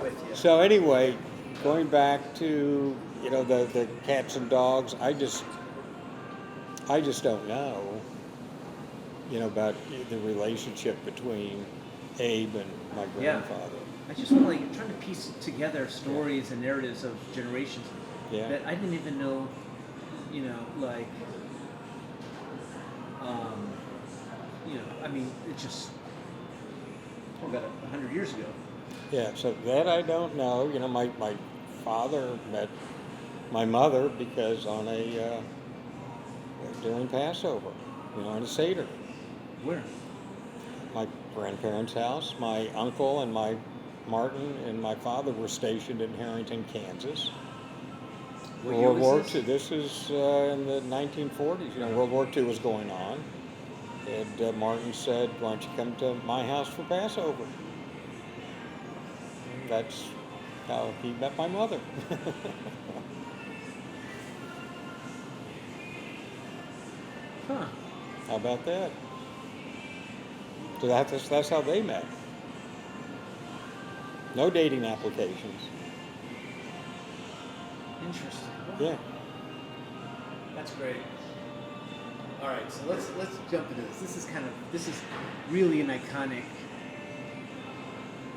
with you. So anyway, going back to the cats and dogs, I just don't know about the relationship between Abe and my grandfather. I just want trying to piece together stories and narratives of generations that I didn't even know. I mean, it's just about 100 years ago. Yeah, so that I don't know. My father met my mother because during Passover, on a Seder. Where? My grandparents' house. My uncle and my Martin and my father were stationed in Harrington, Kansas. What year was War this? II. This is in the 1940s. World War II was going on. And Martin said, "Why don't you come to my house for Passover?" And that's how he met my mother. Huh. How about that? So that's how they met. No dating applications. Interesting. Wow. Yeah. That's great. All right, so let's jump into this. This is really an iconic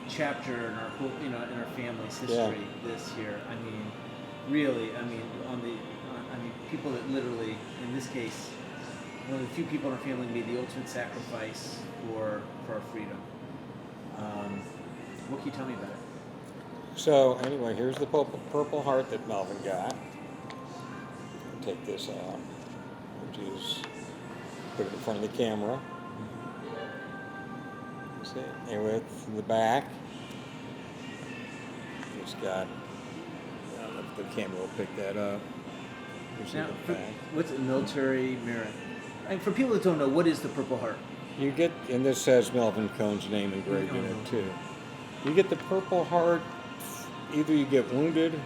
chapter in our whole, in our family's history. Yeah. This year, I mean, really, I mean, people that literally, in this case, one of the few people in our family made the ultimate sacrifice for our freedom. What can you tell me about it? So anyway, here's the Purple Heart that Melvin got. Take this out, which is put it in front of the camera. See it? And with the back, it's got. I don't know if the camera will pick that up. Now, what's a military merit? And for people that don't know, what is the Purple Heart? You get, and this has Melvin Cohn's name engraved in it too. You get the Purple Heart. Either you get wounded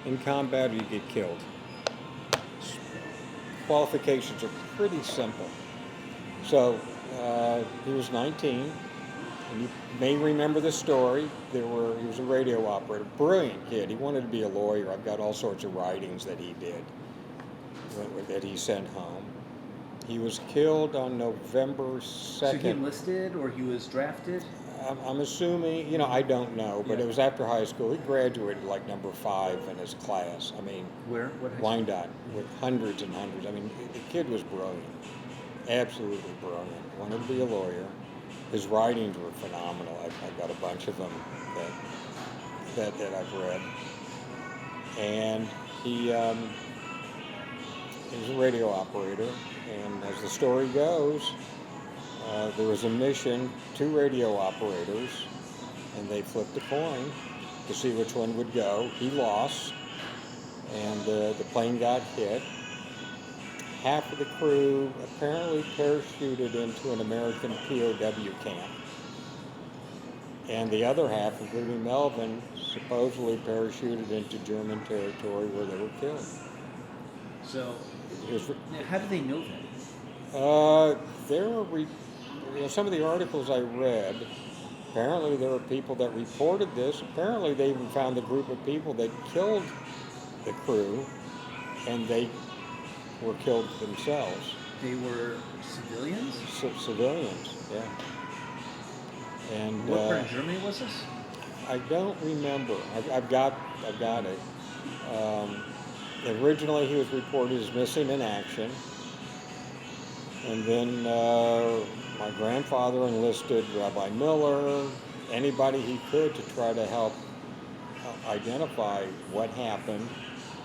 in combat or you get killed. Qualifications are pretty simple. So he was 19, and you may remember the story. He was a radio operator, brilliant kid. He wanted to be a lawyer. I've got all sorts of writings that he did, that he sent home. He was killed on November 2nd. So he enlisted or he was drafted? I'm assuming, I don't know, but it was after high school. He graduated like number 5 in his class. I mean, where? What high school? Wyandotte, with hundreds and hundreds. I mean, the kid was brilliant, absolutely brilliant. Wanted to be a lawyer. His writings were phenomenal. I've got a bunch of them that I've read. And he was a radio operator, and as the story goes, there was a mission, 2 radio operators, and they flipped a coin to see which one would go. He lost, and the plane got hit. Half of the crew apparently parachuted into an American POW camp, and the other half, including Melvin, supposedly parachuted into German territory where they were killed. So, how do they know that? There were some of the articles I read. Apparently, there were people that reported this. Apparently, they even found the group of people that killed the crew, and they were killed themselves. They were civilians? Civilians, yeah. And what part of Germany was this? I don't remember. I've got it. Originally, he was reported as missing in action, and then my grandfather enlisted Rabbi Miller, anybody he could, to try to help identify what happened.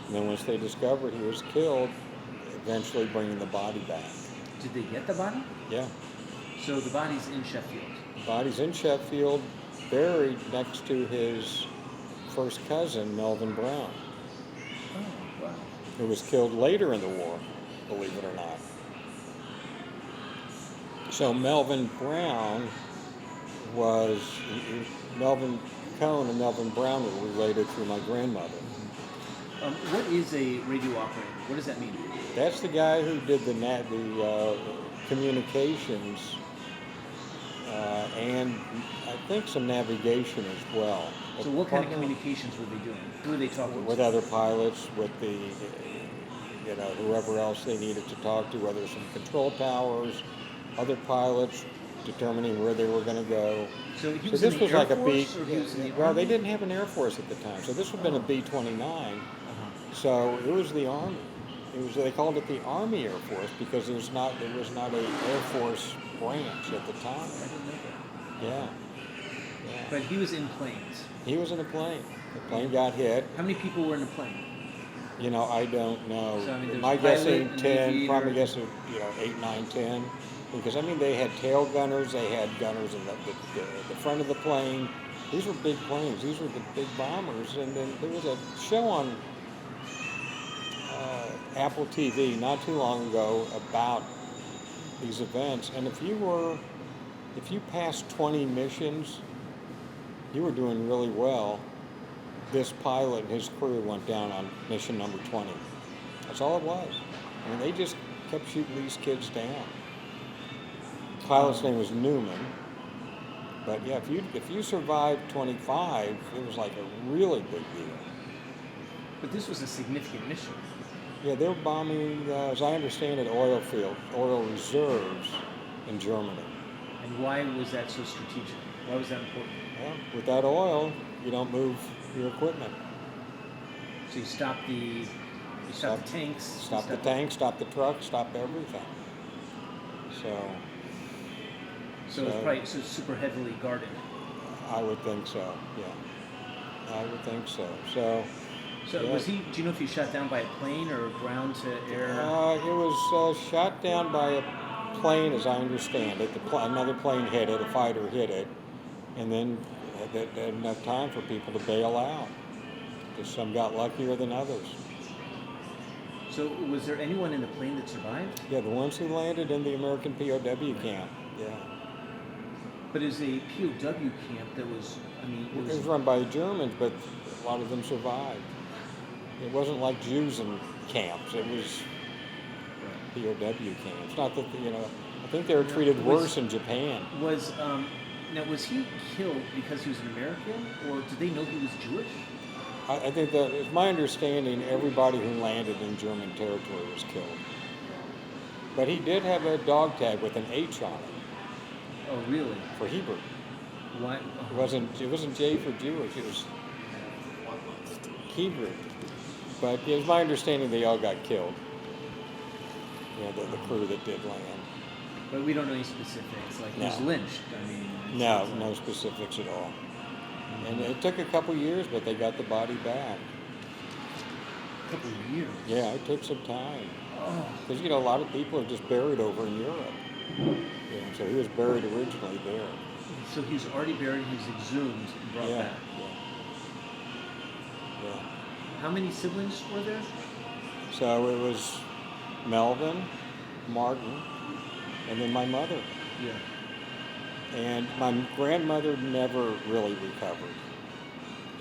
And then once they discovered he was killed, eventually bringing the body back. Did they get the body? Yeah. So the body's in Sheffield? The body's in Sheffield, buried next to his first cousin, Melvin Brown. Oh, wow. Who was killed later in the war, believe it or not. So Melvin Brown Melvin Cohn and Melvin Brown were related through my grandmother. What is a radio operator? What does that mean? That's the guy who did the communications and I think some navigation as well. So what kind of communications were they doing? Who were they talking With to? other pilots, with the, whoever else they needed to talk to, whether some control towers, other pilots, determining where they were going to go. So he So was this in the was Air like a B. Force, or he was in the Well, Army? they didn't have an Air Force at the time, so this would have been a B-29. Uh-huh. So it was the Army. They called it the Army Air Force because there was not a Air Force branch at the I time. didn't know that. Yeah. But he was in planes. He was in a plane. The plane got hit. How many people were in the plane? I don't know. So, I mean, there's My a pilot, guessing an 10, aviator. probably guessing 8, 9, 10. Because they had tail gunners, they had gunners in the front of the plane. These were big planes. These were the big bombers. And then there was a show on Apple TV not too long ago about these events. And if you passed 20 missions, you were doing really well. This pilot and his crew went down on mission number 20. That's all it was. I mean, they just kept shooting these kids down. The pilot's name was Newman. But yeah, if you survived 25, it was like a really big deal. But this was a significant mission. Yeah, they were bombing, as I understand it, oil reserves in Germany. And why was that so strategic? Why was that important? Well, without oil, you don't move your equipment. So you stop the tanks. Stop the tanks, stop the trucks, stop everything. So it's probably super heavily guarded. I would think so, yeah. I would think so. So yeah. Was he? Do you know if he shot down by a plane or ground to air? It was shot down by a plane, as I understand it. Another plane hit it, a fighter hit it, and then they had enough time for people to bail out. Just some got luckier than others. So was there anyone in the plane that survived? Yeah, the ones who landed in the American POW camp. Yeah. But it was a POW camp that was. It was run by the Germans, but a lot of them survived. It wasn't like Jews in camps. It was POW camps. Not that I think they were treated worse in Japan. Was he killed because he was an American, or did they know he was Jewish? I think that it's my understanding everybody who landed in German territory was killed. But he did have a dog tag with an H on it. Oh, really? For Hebrew. Why? It wasn't J for Jewish. It was Hebrew. But it was my understanding they all got killed. The crew that did land. But we don't know any specifics. Like he was lynched. No specifics at all. And it took a couple years, but they got the body back. A couple of years? Yeah, it took some time. Because, a lot of people are just buried over in Europe. So he was buried originally there. So he was already buried, he was exhumed and brought back. Yeah. How many siblings were there? So it was Melvin, Martin, and then my mother. Yeah. And my grandmother never really recovered.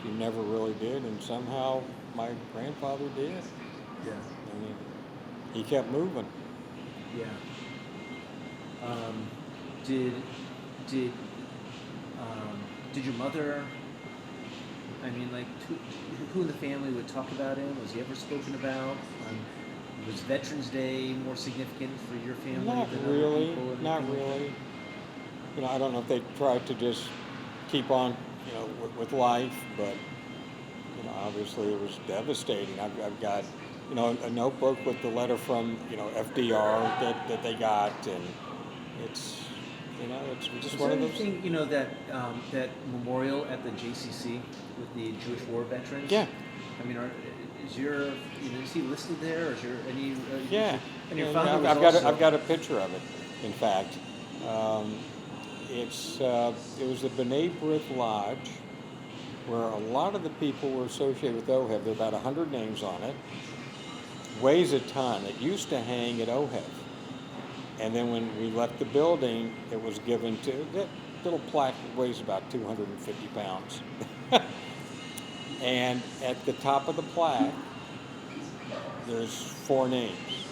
She never really did, and somehow my grandfather did. Yeah. He kept moving. Yeah. Did your mother? Who in the family would talk about him? Was he ever spoken about? Was Veterans Day more significant for your family Not than really. other people? Not really. I don't know if they tried to just keep on, with life, but obviously it was devastating. I've got, a notebook with the letter from, FDR that they got, and it's just one of those. Is there anything, that memorial at the JCC with the Jewish War veterans? Yeah. Is he listed there, or is there any? Yeah. And your father I've got a picture of it. In fact, it was the B'nai B'rith Lodge, where a lot of the people were associated with OHEV. There are about 100 names on it. Weighs a ton. It used to hang at OHEV. And then when we left the building, it was given to, that little plaque weighs about 250 pounds. And at the top of the plaque, there's 4 names,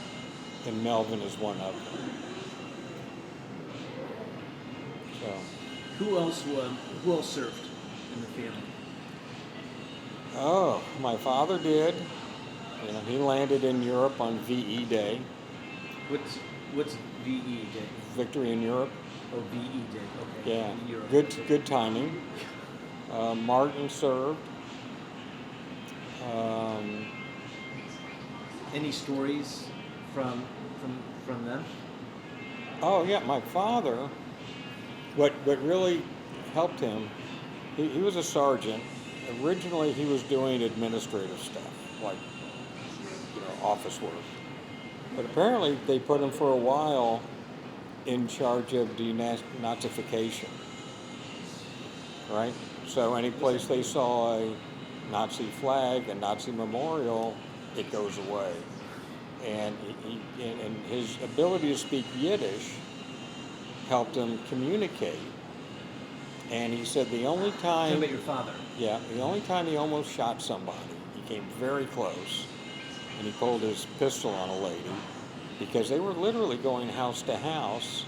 and Melvin is one of them. So. Who else served in the family? Oh, my father did. You know, he landed in Europe on VE Day, What's VE Day? Victory in Europe. Oh, VE Day. Okay. Yeah, In Europe. good timing. Martin served. Any stories from them? Oh yeah, my father. What really helped him? He was a sergeant. Originally, he was doing administrative stuff, like office work. But apparently, they put him for a while in charge of denazification. Right. So any place they saw a Nazi flag, a Nazi memorial, it goes away. And and his ability to speak Yiddish helped him communicate. And he said the only time... Tell me about your father. Yeah, the only time he almost shot somebody, he came very close, and he pulled his pistol on a lady, because they were literally going house to house,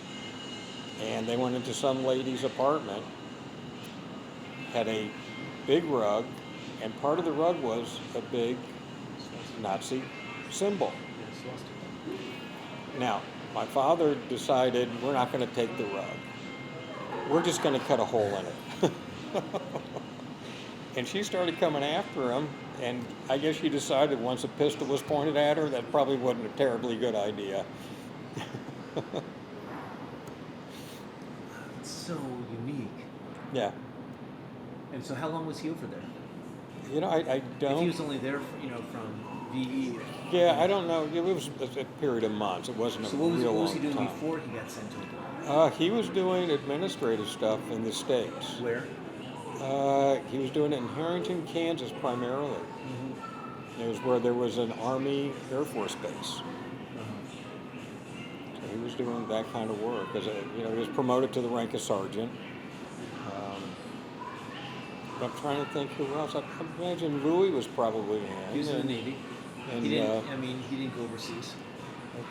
and they went into some lady's apartment, had a big rug, and part of the rug was a big Nazi symbol. Now, my father decided, we're not going to take the rug. We're just going to cut a hole in it. And she started coming after him, and I guess she decided once a pistol was pointed at her, that probably wasn't a terribly good idea. It's so unique. Yeah. And so how long was he over there? You know, I don't... If he was only there, from VE. Yeah, I don't know. It was a period of months. It wasn't a real long time. So what was he doing before he got sent over? He was doing administrative stuff in the States. Where? He was doing it in Harrington, Kansas, primarily. Mm-hmm. It was where there was an Army Air Force base. Uh-huh. So he was doing that kind of work. He was promoted to the rank of sergeant. I'm trying to think who else. I imagine Louis was probably in. He was in the Navy. And, he didn't go overseas.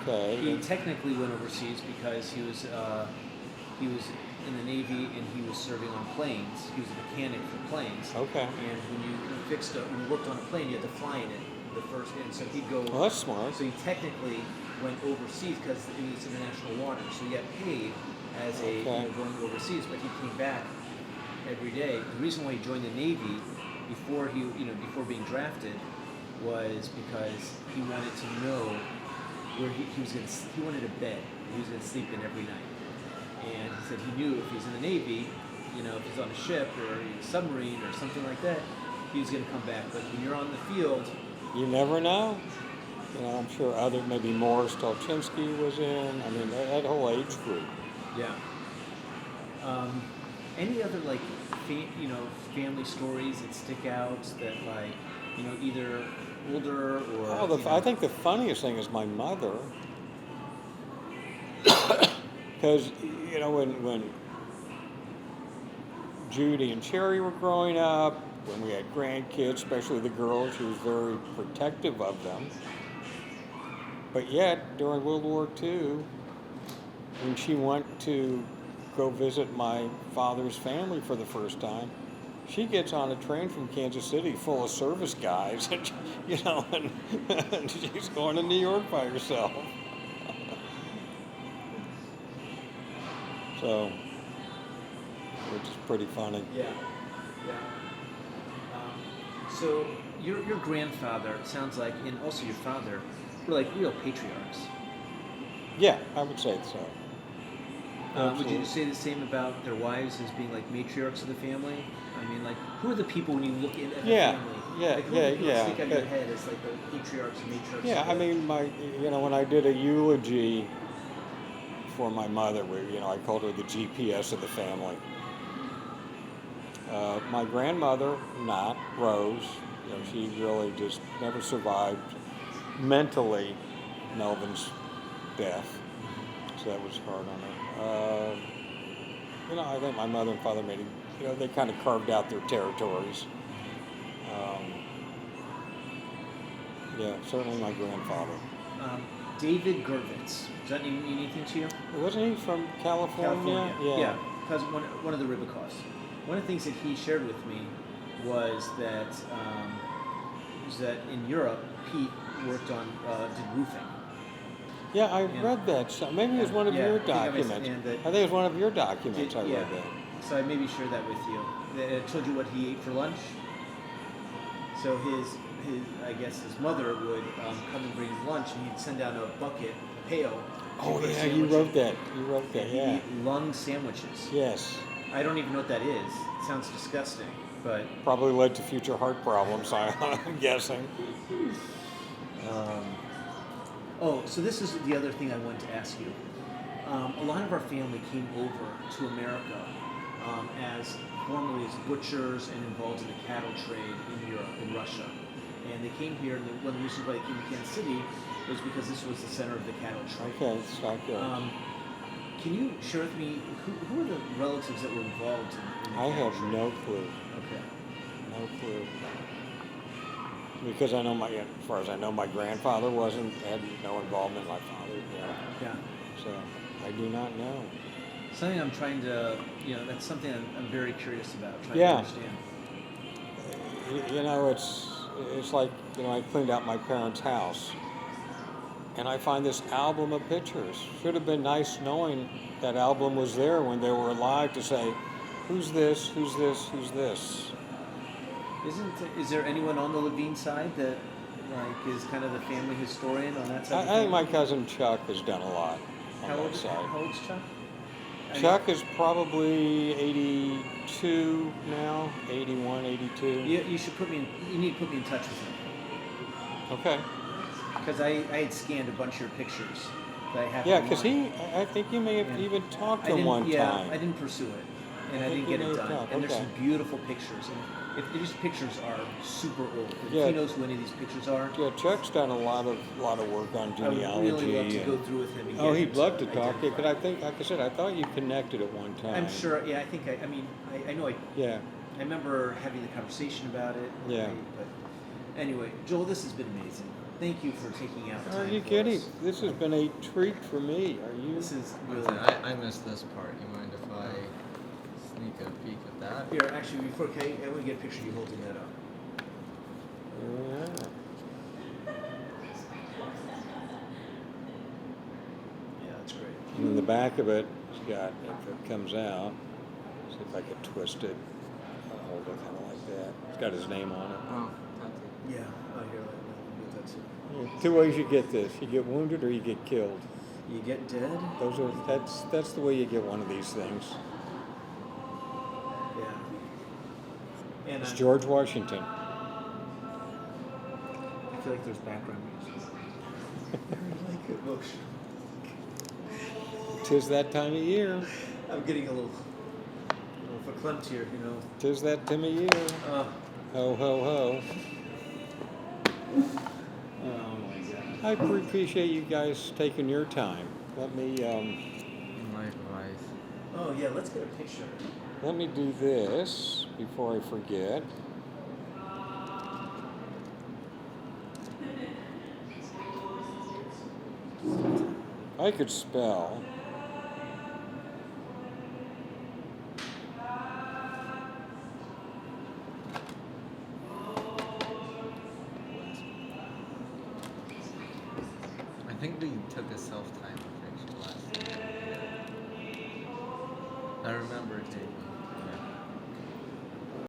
Okay. He technically went overseas because he was in the Navy and he was serving on planes. He was a mechanic for planes. Okay. And when you worked on a plane, you had to fly in it the first. And so he'd go. Well, that's smart. So he technically went overseas because it was international water. So he got paid as going overseas, but he came back every day. The reason why he joined the Navy before being drafted was because he wanted to know where he wanted a bed he was going to sleep in every night. And he said he knew if he's in the Navy, if he's on a ship or a submarine or something like that, he was going to come back. But when you're on the field, you never know. I'm sure maybe Morris Tolchinsky was in. I mean, that whole age group. Yeah. Any other family stories that stick out that either older or? I think the funniest thing is my mother, because when Judy and Sherry were growing up, when we had grandkids, especially the girls, she was very protective of them. But yet, during World War II, when she went to go visit my father's family for the first time, she gets on a train from Kansas City full of service guys, and and she's going to New York by herself. So, which is pretty funny. Yeah. So your grandfather, it sounds like, and also your father, were like real patriarchs. Yeah, I would say so. Would you say the same about their wives as being like matriarchs of the family? I mean, who are the people when you look at the family? Who are the people that stick out of your head as the patriarchs and matriarchs? Yeah, I mean, when I did a eulogy for my mother, I called her the GPS of the family. My grandmother, Rose, she really just never survived mentally Melvin's death, so that was hard on her. I think my mother and father made it, they kind of carved out their territories. Certainly my grandfather. David Gervitz, does that mean anything to you? Wasn't he from California? Yeah. cousin, one of the Ribicoffs. One of the things that he shared with me was that in Europe, Pete worked on did roofing. Yeah, I read that. So maybe it was one of your documents. I think it was one of your documents. I read that. So I maybe shared that with you. I told you what he ate for lunch. So I guess his mother would come and bring him lunch, and he'd send down a bucket, a pail. Oh yeah, you wrote that. Yeah. He'd eat lung sandwiches. Yes. I don't even know what that is. It sounds disgusting, but probably led to future heart problems. I'm guessing. So this is the other thing I wanted to ask you. A lot of our family came over to America formerly as butchers and involved in the cattle trade in Europe, in Russia. And they came here, and one of the reasons why they came to Kansas City was because this was the center of the cattle trade. Okay, it's not good. Can you share with me, who are the relatives that were involved in the I cattle have trade? no clue. Okay. No clue. Because I know as far as I know, my grandfather had no involvement. My father, Yeah. So I do not know. Something I'm trying to, that's something I'm very curious about, trying Yeah. to understand. It's like, I cleaned out my parents' house, and I find this album of pictures. Should have been nice knowing that album was there when they were alive to say, who's this, who's this, who's this? Is there anyone on the Levine side that is kind of the family historian on that side? I think my cousin Chuck has done a lot on that side. How old's Chuck? Chuck is probably 82 now, 81, 82. You need to put me in touch with him. Okay. Because I had scanned a bunch of your pictures that I have. Yeah, because I think you may have even talked to him one time. Yeah, I didn't pursue it, and I didn't get it done. And there's Okay. some beautiful pictures, and these pictures are super old. If Yeah. he knows who any of these pictures are. Yeah, Chuck's done a lot of work on genealogy. I would really love to go through with him. And He'd love to talk to you. Because I think, like I said, I thought you connected at one time. I'm sure. Yeah, I know. Yeah. I remember having the conversation about it. Yeah. But anyway, Joel, this has been amazing. Thank you for taking out time. Are you for kidding? us. This has been a treat for me. Are you? This is really. I missed this part. You mind if I sneak a peek at that? Here, actually, I want to get a picture of you holding that up. Yeah. Yeah, that's great. And in the back of it, it's got, if it comes out, see if I could twist it. I'll hold it kind of like that. It's got his name on it. Oh, that's Yeah, here, let me get that too. Two ways you get this: you get wounded or you get killed. You get dead? That's the way you get one of these things. Yeah. And It's George Washington. I feel like there's background music. Like emotion. 'Tis that time of year. I'm getting a little verklempt here, 'Tis that time of year. Uh, Ho ho ho. oh my God. I appreciate you guys taking your time. Let me likewise. Oh yeah, let's get a picture. let me do this before I forget. I could spell. I think we took a self-timed picture last time. I remember taking